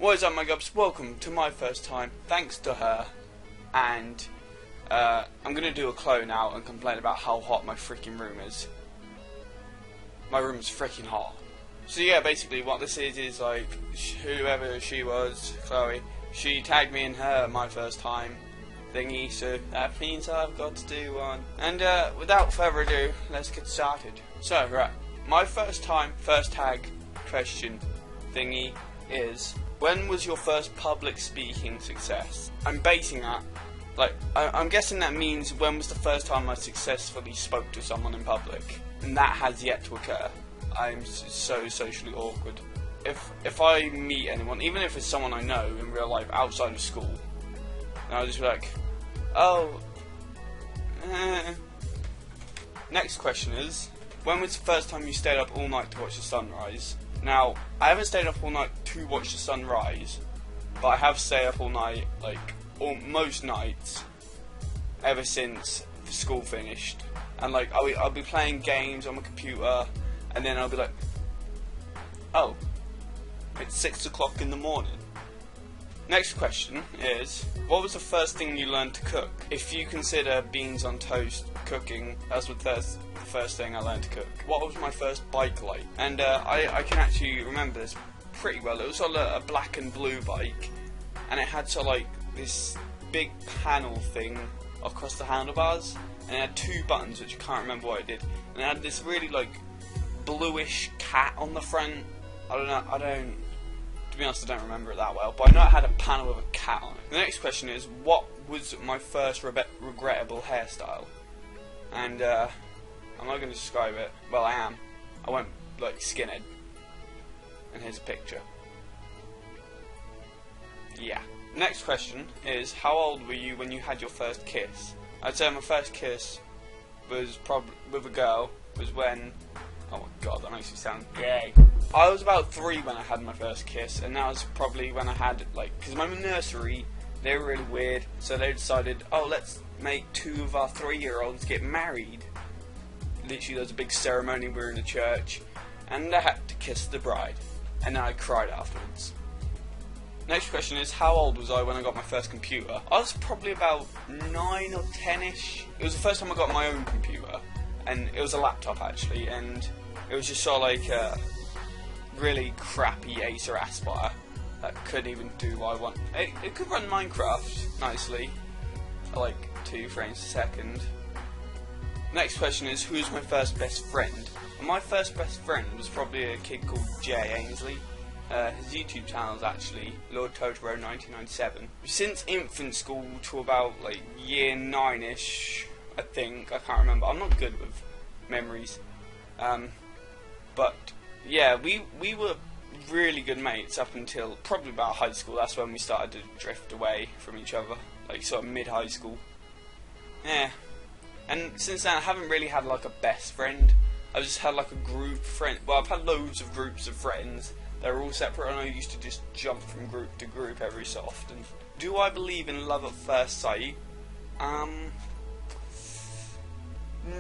What is up, my gubs? Welcome to my first time, thanks to her. And I'm gonna do a clone out and complain about how hot my freaking room is. My room is freaking hot. So yeah, basically what this is like, whoever she was, Chloe, she tagged me in her my first time thingy, so that means I've got to do one. And without further ado, let's get started. So right, my first time, first tag question thingy is, when was your first public speaking success? I'm basing that, like, I'm guessing that means when was the first time I successfully spoke to someone in public, and that has yet to occur. I'm so socially awkward. If I meet anyone, even if it's someone I know in real life outside of school, and I'll just be like, oh, Next question is, when was the first time you stayed up all night to watch the sunrise? Now, I haven't stayed up all night to watch the sunrise, but I have stayed up all night, like, most nights, ever since school finished. And like, I'll be playing games on my computer, and then I'll be like, oh, it's 6 o'clock in the morning. Next question is, what was the first thing you learned to cook? If you consider beans on toast cooking, that's the first thing I learned to cook. What was my first bike like? And I can actually remember this pretty well. It was on a black and blue bike, and it had sort of like this big panel thing across the handlebars, and it had two buttons which I can't remember what it did. And it had this really like bluish cat on the front. To be honest, I don't remember it that well, but I know it had a panel with a cat on it. The next question is, what was my first regrettable hairstyle? And I'm not going to describe it. Well, I am. I went like skinhead. And here's a picture. Yeah. Next question is, how old were you when you had your first kiss? I'd say my first kiss was probably with a girl, was when, oh my god, that makes me sound gay. I was about 3 when I had my first kiss, and that was probably when I had, like, because my nursery, they were really weird, so they decided, oh, let's make 2 of our 3-year-olds get married. Literally, there was a big ceremony, we were in the church, and I had to kiss the bride, and then I cried afterwards. Next question is, how old was I when I got my first computer? I was probably about 9 or 10-ish. It was the first time I got my own computer, and it was a laptop actually, and it was just sort of like a really crappy Acer Aspire that couldn't even do what I want. It could run Minecraft nicely, at like 2 frames a second. Next question is, who's my first best friend? And my first best friend was probably a kid called Jay Ainsley. His YouTube channel is actually Lord Totoro 1997. Since infant school to about like year 9ish, I think, I can't remember. I'm not good with memories. But yeah, we were really good mates up until probably about high school. That's when we started to drift away from each other, like sort of mid-high school. Yeah. And since then I haven't really had like a best friend. I've just had like a group friend. Well, I've had loads of groups of friends. They're all separate, and I used to just jump from group to group every so often. Do I believe in love at first sight?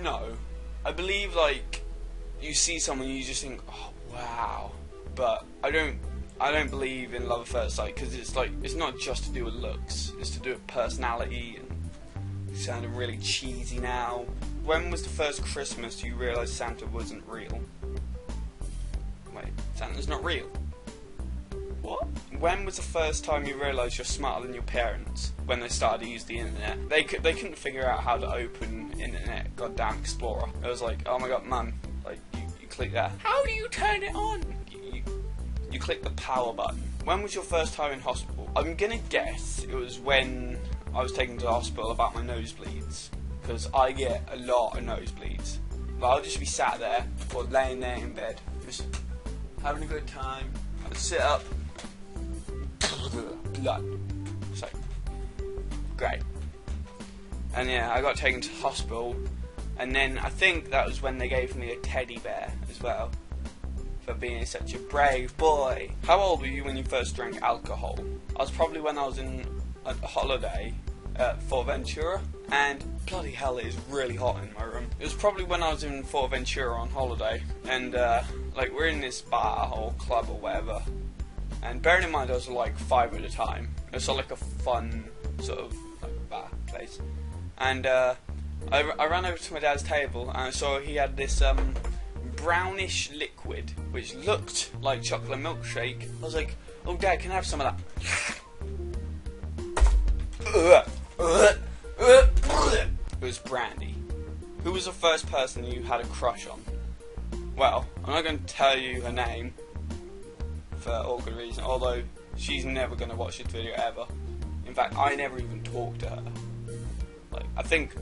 No. I believe like you see someone and you just think, oh wow. But I don't believe in love at first sight, because it's like, it's not just to do with looks. It's to do with personality. And sounding really cheesy now. When was the first Christmas you realised Santa wasn't real? Wait, Santa's not real? What? When was the first time you realised you're smarter than your parents? When they started to use the internet. They couldn't figure out how to open Internet Goddamn Explorer. It was like, oh my god, Mum, like, you click that. How do you turn it on? You click the power button. When was your first time in hospital? I'm gonna guess it was when I was taken to the hospital about my nosebleeds, because I get a lot of nosebleeds. But I'll just be sat there, or laying there in bed, just having a good time. I'd sit up, blood. It's like, great. And yeah, I got taken to hospital, and then I think that was when they gave me a teddy bear as well, for being such a brave boy. How old were you when you first drank alcohol? I was probably when I was in a holiday at Fort Ventura, and bloody hell, it is really hot in my room. It was probably when I was in Fort Ventura on holiday, and like, we're in this bar or club or whatever, And bearing in mind I was like 5 at the time, it was sort of like a fun sort of like bar place. And I ran over to my dad's table and I saw he had this brownish liquid which looked like chocolate milkshake. I was like, oh Dad, can I have some of that? It was brandy. Who was the first person you had a crush on? Well, I'm not going to tell you her name for all good reason, although she's never going to watch this video ever. In fact, I never even talked to her. Like, I think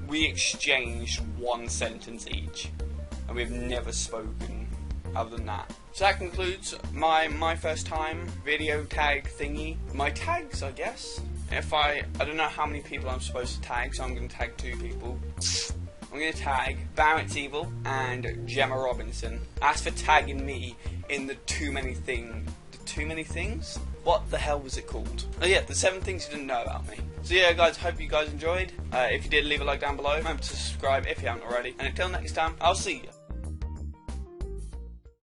we exchanged one sentence each, and we've never spoken other than that. So that concludes my first time video tag thingy. My tags, I guess. If I don't know how many people I'm supposed to tag, so I'm going to tag 2 people. I'm going to tag BAMItzEvil and Gemma Robinson. As for tagging me in the too many things? What the hell was it called? Oh yeah, the 7 things you didn't know about me. So yeah guys, hope you guys enjoyed. If you did, leave a like down below. Remember to subscribe if you haven't already. And until next time, I'll see you.